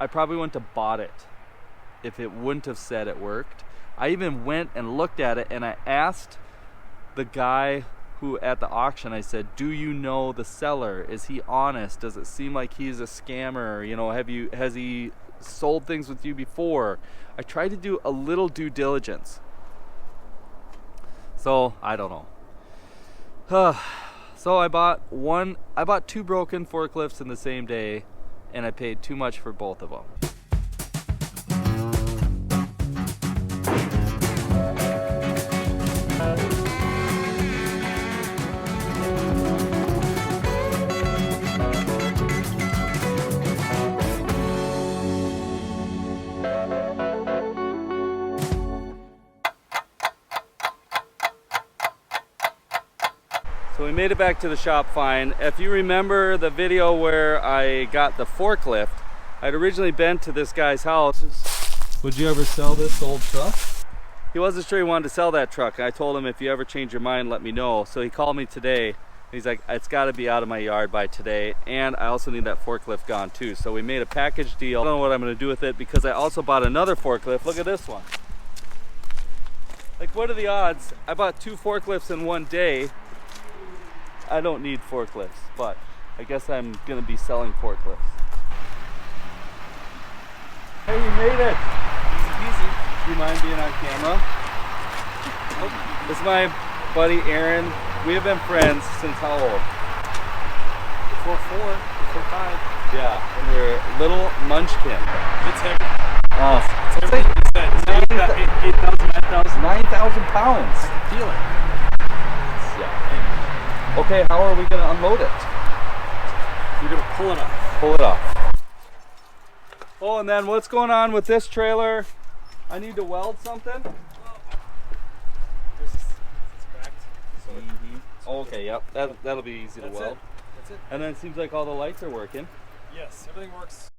I probably wouldn't have bought it if it wouldn't have said it worked. I even went and looked at it, and I asked the guy who at the auction, I said, do you know the seller? Is he honest? Does it seem like he's a scammer? You know, has he sold things with you before? I tried to do a little due diligence. So I don't know. So I bought two broken forklifts in the same day, and I paid too much for both of them. So we made it back to the shop fine. If you remember the video where I got the forklift, I'd originally been to this guy's house. Would you ever sell this old truck? He wasn't sure he wanted to sell that truck. I told him, if you ever change your mind, let me know. So he called me today. He's like, it's got to be out of my yard by today, and I also need that forklift gone too. So we made a package deal. I don't know what I'm going to do with it, because I also bought another forklift. Look at this one. Like, what are the odds? I bought two forklifts in one day. I don't need forklifts, but I guess I'm gonna be selling forklifts. Hey, you made it! Easy peasy. Do you mind being on camera? Nope. This is my buddy Aaron. We have been friends since how old? Before 5. Yeah, when we were little munchkin. It's heavy. Oh, it's heavy. It's 8,000, 9,000 pounds. I can feel it. Yeah. Okay, how are we going to unload it? You're going to pull it off. Pull it off. Oh, and then what's going on with this trailer? I need to weld something? It's cracked. So Okay, yep. That'll be easy to weld. That's it. And then it seems like all the lights are working. Yes, everything works.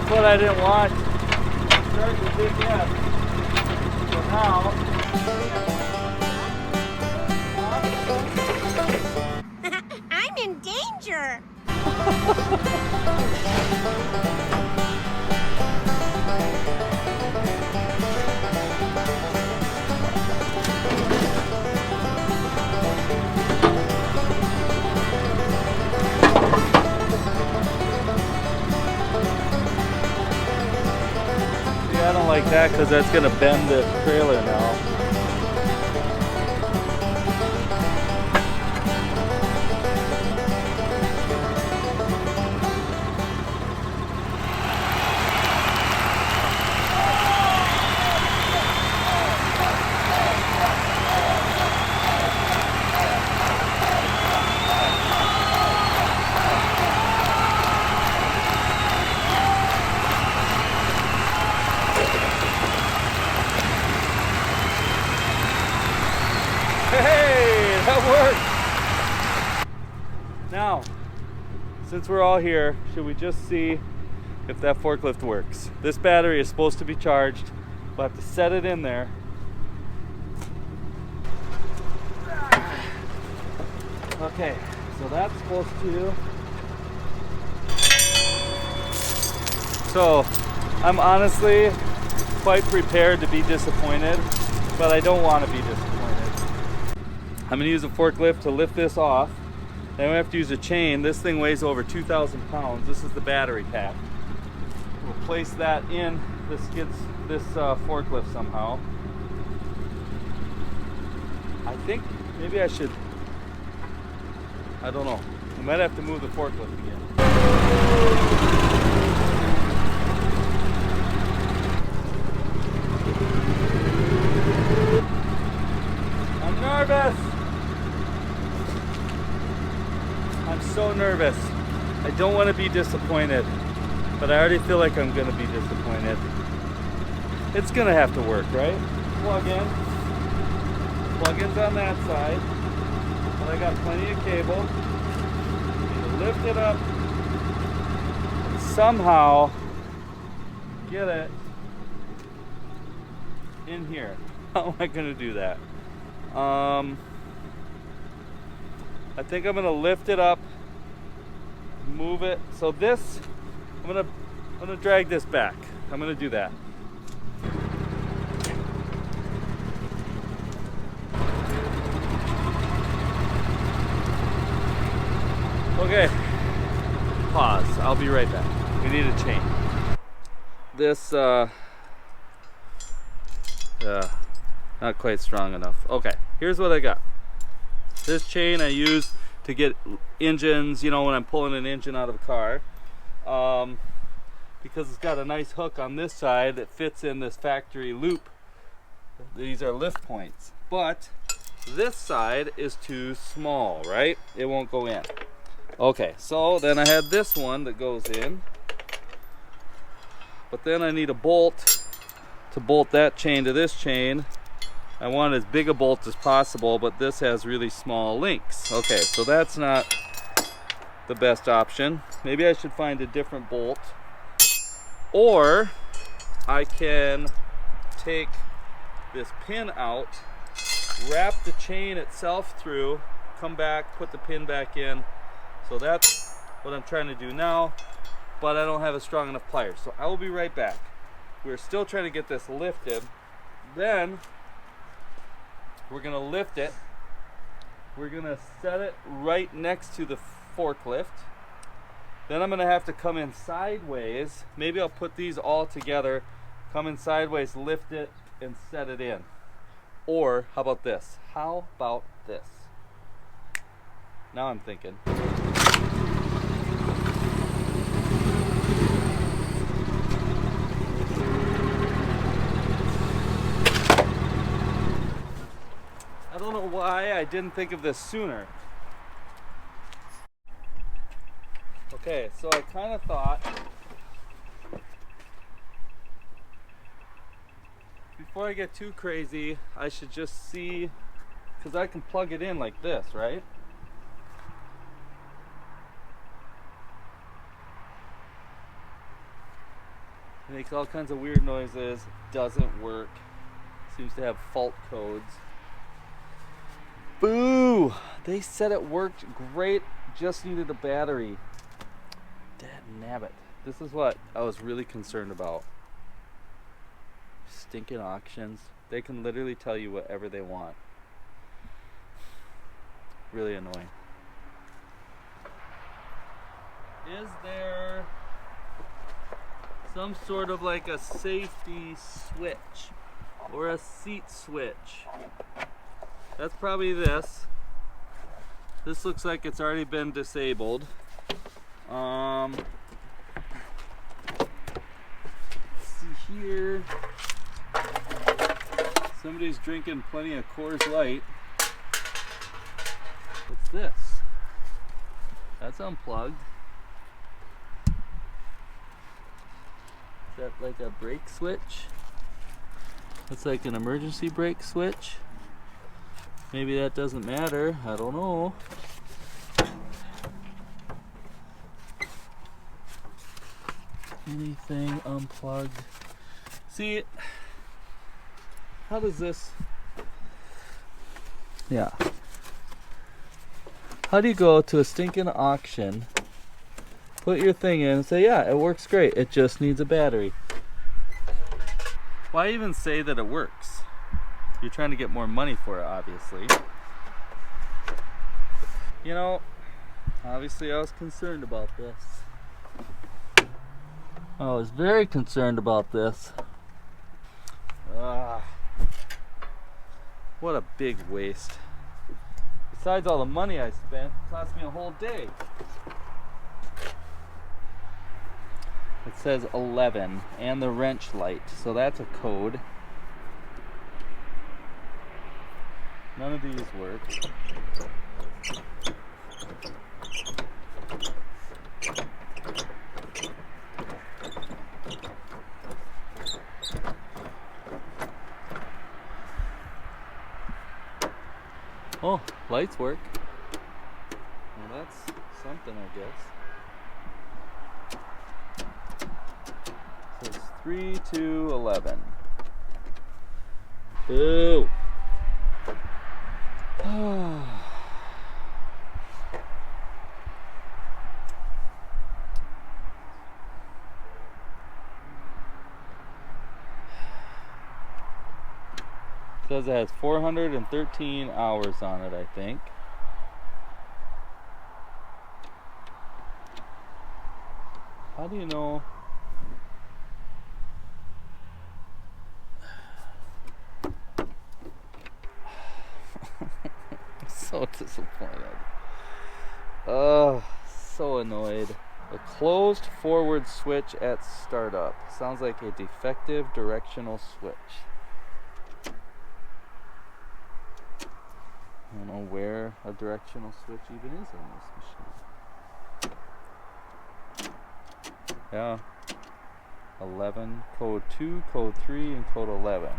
What I didn't want. Start with this, yes. So now. I'm in danger. I don't like that because that's going to bend the trailer now. Hey, that worked! Now, since we're all here, should we just see if that forklift works? This battery is supposed to be charged. We'll have to set it in there. Okay, so that's supposed to... So, I'm honestly quite prepared to be disappointed, but I don't want to be disappointed. I'm going to use a forklift to lift this off. Then we have to use a chain. This thing weighs over 2,000 pounds. This is the battery pack. We'll place that in this forklift somehow. I think maybe I should, I don't know. We might have to move the forklift again. so nervous. I don't want to be disappointed, but I already feel like I'm going to be disappointed. It's going to have to work, right? Plug-in. Plug-in's on that side. And I got plenty of cable. Need to lift it up and somehow get it in here. How am I going to do that? I think I'm going to lift it up, move it. So this, I'm going to drag this back. I'm going to do that. Okay, pause. I'll be right back. We need a chain. This, not quite strong enough. Okay, here's what I got. This chain I use to get engines, you know, when I'm pulling an engine out of a car. Because it's got a nice hook on this side that fits in this factory loop. These are lift points. But this side is too small, right? It won't go in. Okay, so then I had this one that goes in. But then I need a bolt to bolt that chain to this chain. I want as big a bolt as possible, but this has really small links. Okay, so that's not the best option. Maybe I should find a different bolt. Or I can take this pin out, wrap the chain itself through, come back, put the pin back in. So that's what I'm trying to do now, but I don't have a strong enough pliers. So I will be right back. We're still trying to get this lifted. Then we're gonna lift it. We're gonna set it right next to the forklift. Then I'm gonna have to come in sideways. Maybe I'll put these all together, come in sideways, lift it, and set it in. Or how about this? How about this? Now I'm thinking. I don't know why I didn't think of this sooner. Okay, so I kind of thought before I get too crazy, I should just see, because I can plug it in like this, right? It makes all kinds of weird noises, doesn't work, seems to have fault codes. Boo! They said it worked great, just needed a battery. Dadnabbit. This is what I was really concerned about. Stinking auctions. They can literally tell you whatever they want. Really annoying. Is there some sort of like a safety switch or a seat switch? That's probably this. This looks like it's already been disabled. Let's see here. Somebody's drinking plenty of Coors Light. What's this? That's unplugged. Is that like a brake switch? That's like an emergency brake switch. Maybe that doesn't matter. I don't know. Anything unplugged? See, how does this? Yeah. How do you go to a stinking auction, put your thing in and say, yeah, it works great, it just needs a battery? Why even say that it works? You're trying to get more money for it, obviously. You know, obviously I was concerned about this. I was very concerned about this. What a big waste. Besides all the money I spent, it cost me a whole day. It says 11 and the wrench light, so that's a code. None of these work. Oh, lights work. Well, that's something, I guess. So it's 3 to 11. Boo! Says it has 413 hours on it, I think. How do you know? So disappointed. So annoyed. A closed forward switch at startup. Sounds like a defective directional switch. I don't know where a directional switch even is on this machine. Yeah. 11, code 2, code 3, and code 11.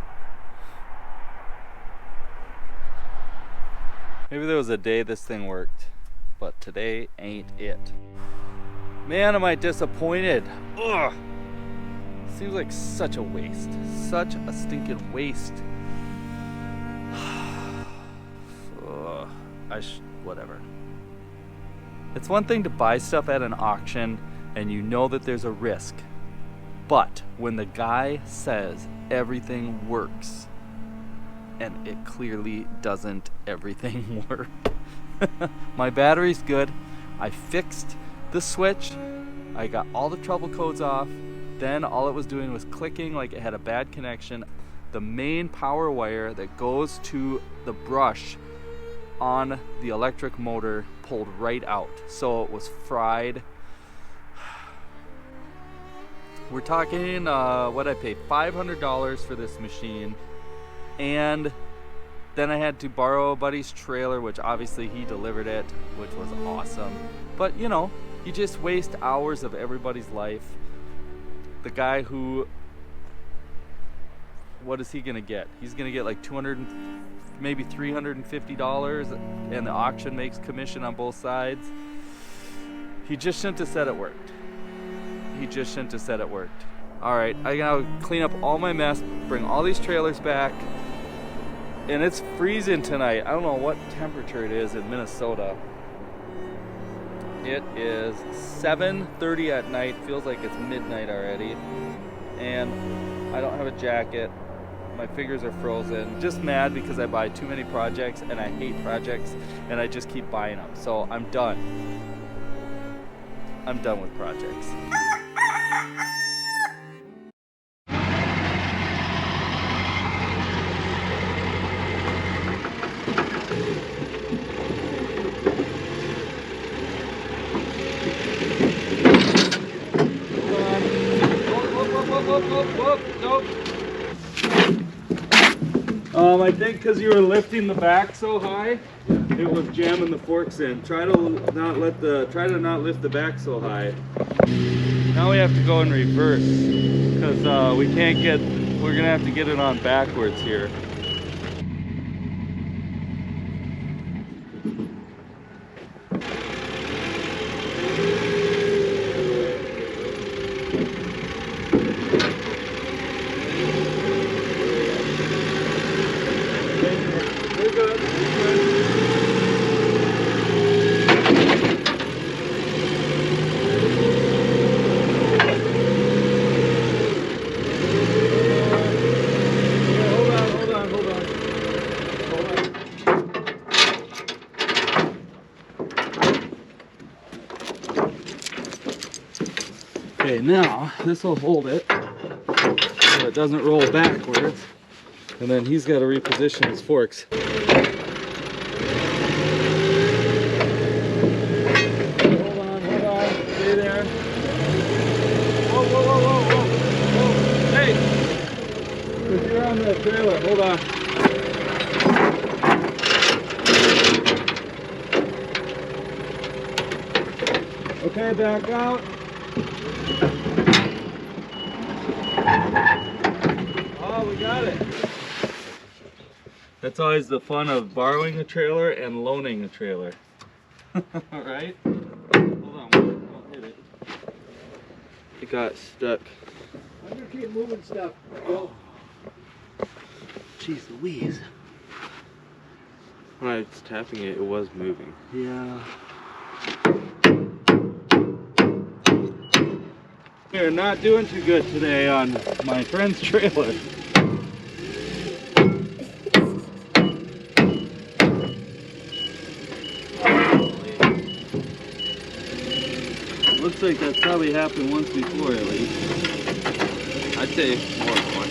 Maybe there was a day this thing worked, but today ain't it. Man, am I disappointed. Ugh. Seems like such a waste. Such a stinking waste. Whatever. It's one thing to buy stuff at an auction and you know that there's a risk. But when the guy says everything works, and it clearly doesn't everything work. My battery's good. I fixed the switch. I got all the trouble codes off. Then all it was doing was clicking like it had a bad connection. The main power wire that goes to the brush on the electric motor pulled right out. So it was fried. We're talking, what I paid $500 for this machine. And then I had to borrow a buddy's trailer, which obviously he delivered it, which was awesome. But you know, you just waste hours of everybody's life. The guy who, what is he gonna get? He's gonna get like $200, maybe $350, and the auction makes commission on both sides. He just shouldn't have said it worked. He just shouldn't have said it worked. All right, I gotta clean up all my mess, bring all these trailers back, and it's freezing tonight. I don't know what temperature it is in Minnesota. It is 7:30 at night, feels like it's midnight already, and I don't have a jacket. My fingers are frozen. Just mad because I buy too many projects, and I hate projects, and I just keep buying them. So I'm done. I'm done with projects. Nope. I think because you were lifting the back so high, it was jamming the forks in. Try to not lift the back so high. Now we have to go in reverse because we're gonna have to get it on backwards here. Okay, now this will hold it so it doesn't roll backwards, and then he's got to reposition his forks. Hold on, stay there. Whoa. Hey, because you're on the trailer, hold on. Okay, back out. Oh, we got it. That's always the fun of borrowing a trailer and loaning a trailer. Right? Hold on, don't hit it. It got stuck. I'm gonna keep moving stuff. Go. Jeez Louise. When I was tapping it, it was moving. Yeah. We're not doing too good today on my friend's trailer. Looks like that's probably happened once before at least. I'd say more than once.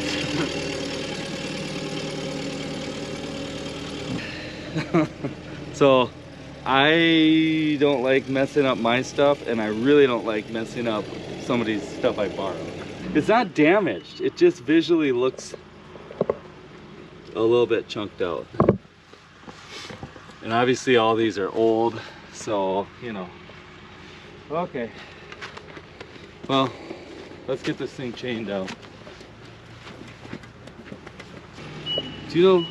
So I don't like messing up my stuff, and I really don't like messing up somebody's stuff I borrow. It's not damaged, it just visually looks a little bit chunked out. And obviously all these are old, so you know. Okay, well, let's get this thing chained out. Do you know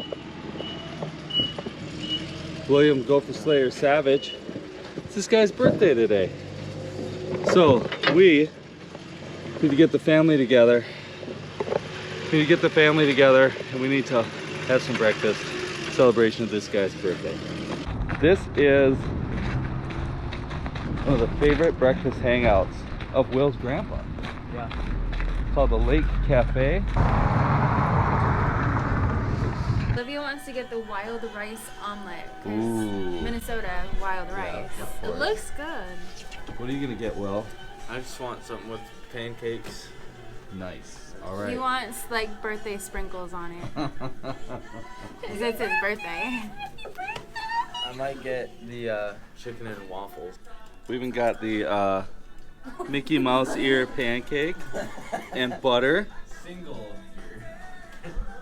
William Gopher Slayer Savage? It's this guy's birthday today. So we need to get the family together. We need to get the family together and we need to have some breakfast in celebration of this guy's birthday. This is one of the favorite breakfast hangouts of Will's grandpa. Yeah. It's called the Lake Cafe. Olivia wants to get the wild rice omelet because Ooh. Minnesota wild rice. of It course. looks good. What are you gonna get, Will? I just want something with pancakes. Nice. All right. He wants like birthday sprinkles on it. Because it's his birthday. I might get the chicken and waffles. We even got the Mickey Mouse ear pancake and butter. Single.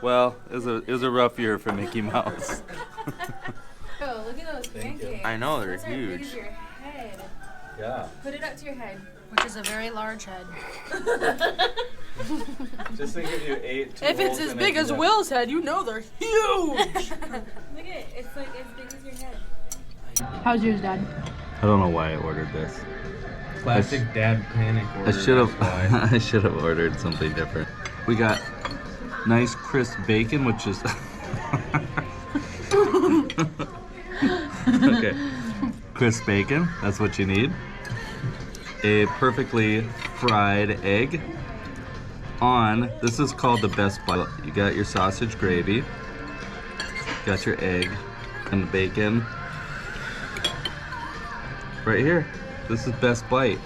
Well, it was a rough year for Mickey Mouse. Oh, look at those pancakes. I know, they're Those are as big huge. as your head. Yeah. Put it up to your head. Which is a very large head. Just think if you ate two If it's holes as in big it, as you'd Will's head, you know they're huge! Look at it. It's like as big as your head. How's yours, Dad? I don't know why I ordered this. Classic dad panic order. I should have. that's why. I should have ordered something different. We got nice crisp bacon, which is okay. Crisp bacon. That's what you need. A perfectly fried egg. On this is called the best bite. You got your sausage gravy. Got your egg and the bacon. Right here. This is best bite.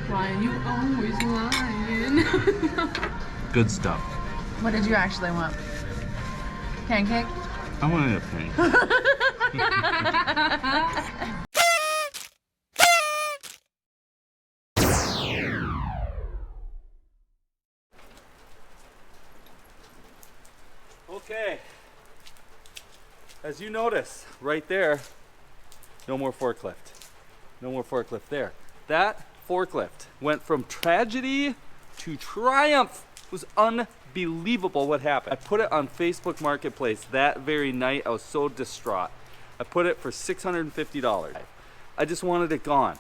Ryan, you always lying. Good stuff. What did you actually want? Pancake? I want a pancake. Okay. As you notice, right there, no more forklift. No more forklift there. That forklift went from tragedy to triumph. It was unbelievable what happened. I put it on Facebook Marketplace that very night. I was so distraught. I put it for $650. I just wanted it gone.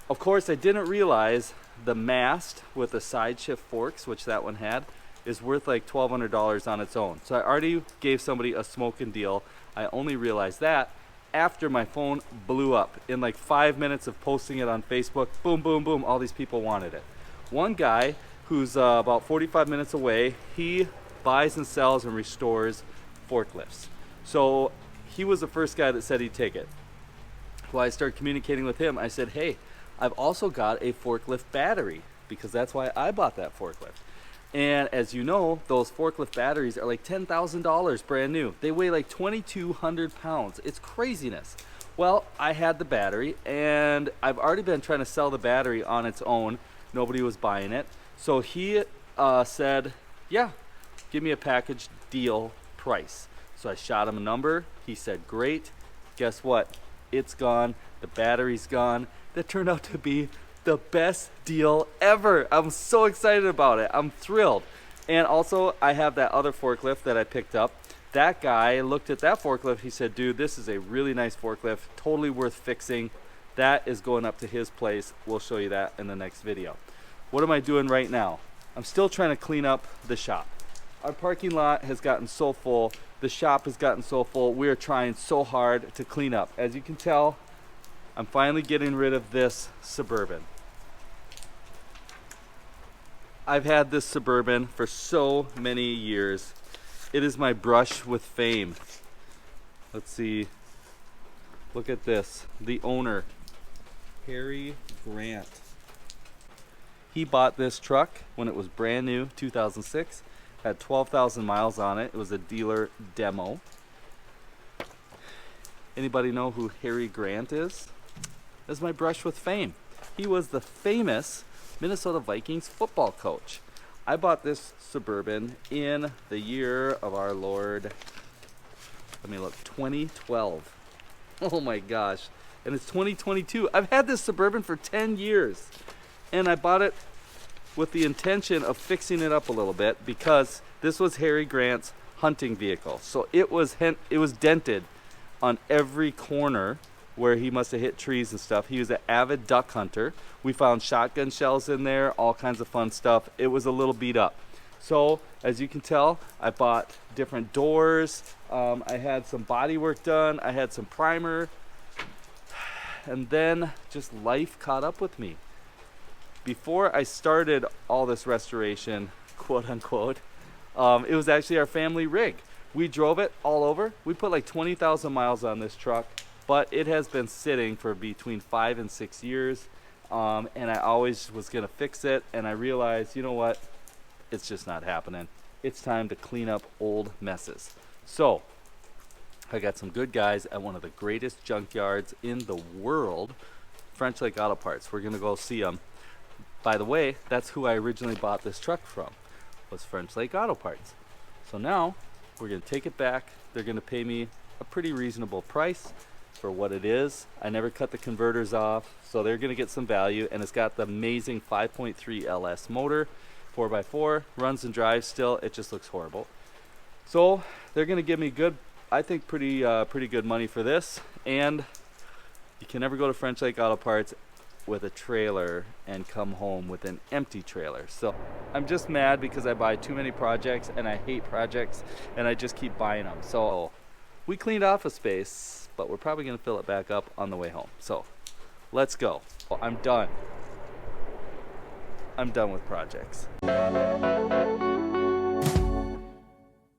Of course, I didn't realize the mast with the side shift forks, which that one had, is worth like $1,200 on its own. So I already gave somebody a smoking deal. I only realized that after my phone blew up. In like 5 minutes of posting it on Facebook, boom, boom, boom, all these people wanted it. One guy who's about 45 minutes away, he buys and sells and restores forklifts. So he was the first guy that said he'd take it. Well, I started communicating with him. I said, hey, I've also got a forklift battery, because that's why I bought that forklift. And as you know, those forklift batteries are like $10,000 brand new. They weigh like 2,200 pounds. It's craziness. Well, I had the battery, and I've already been trying to sell the battery on its own. Nobody was buying it. So he said, yeah, give me a package deal price. So I shot him a number. He said, great. Guess what? It's gone. The battery's gone. That turned out to be the best deal ever. I'm so excited about it. I'm thrilled. And also, I have that other forklift that I picked up. That guy looked at that forklift. He said, dude, this is a really nice forklift, totally worth fixing. That is going up to his place. We'll show you that in the next video. What am I doing right now? I'm still trying to clean up the shop. Our parking lot has gotten so full. The shop has gotten so full. We are trying so hard to clean up. As you can tell, I'm finally getting rid of this Suburban. I've had this Suburban for so many years. It is my brush with fame. Let's see. Look at this. The owner, Harry Grant. He bought this truck when it was brand new, 2006. Had 12,000 miles on it. It was a dealer demo. Anybody know who Harry Grant is? That's my brush with fame. He was the famous Minnesota Vikings football coach. I bought this Suburban in the year of our Lord, let me look, 2012. Oh my gosh. And it's 2022. I've had this Suburban for 10 years. And I bought it with the intention of fixing it up a little bit because this was Harry Grant's hunting vehicle. So it was dented on every corner where he must have hit trees and stuff. He was an avid duck hunter. We found shotgun shells in there, all kinds of fun stuff. It was a little beat up. So as you can tell, I bought different doors. I had some body work done. I had some primer. And then just life caught up with me. Before I started all this restoration, quote unquote, it was actually our family rig. We drove it all over. We put like 20,000 miles on this truck, but it has been sitting for between 5 and 6 years. And I always was gonna fix it, and I realized, you know what? It's just not happening. It's time to clean up old messes. So I got some good guys at one of the greatest junkyards in the world, French Lake Auto Parts. We're gonna go see them. By the way, that's who I originally bought this truck from, was French Lake Auto Parts. So now we're gonna take it back. They're gonna pay me a pretty reasonable price for what it is. I never cut the converters off, so they're gonna get some value, and it's got the amazing 5.3 LS motor, 4x4, runs and drives still. It just looks horrible. So they're gonna give me good, I think pretty good money for this, and you can never go to French Lake Auto Parts with a trailer and come home with an empty trailer. So I'm just mad because I buy too many projects, and I hate projects, and I just keep buying them. So we cleaned off a space, but we're probably gonna fill it back up on the way home. So let's go. I'm done. I'm done with projects.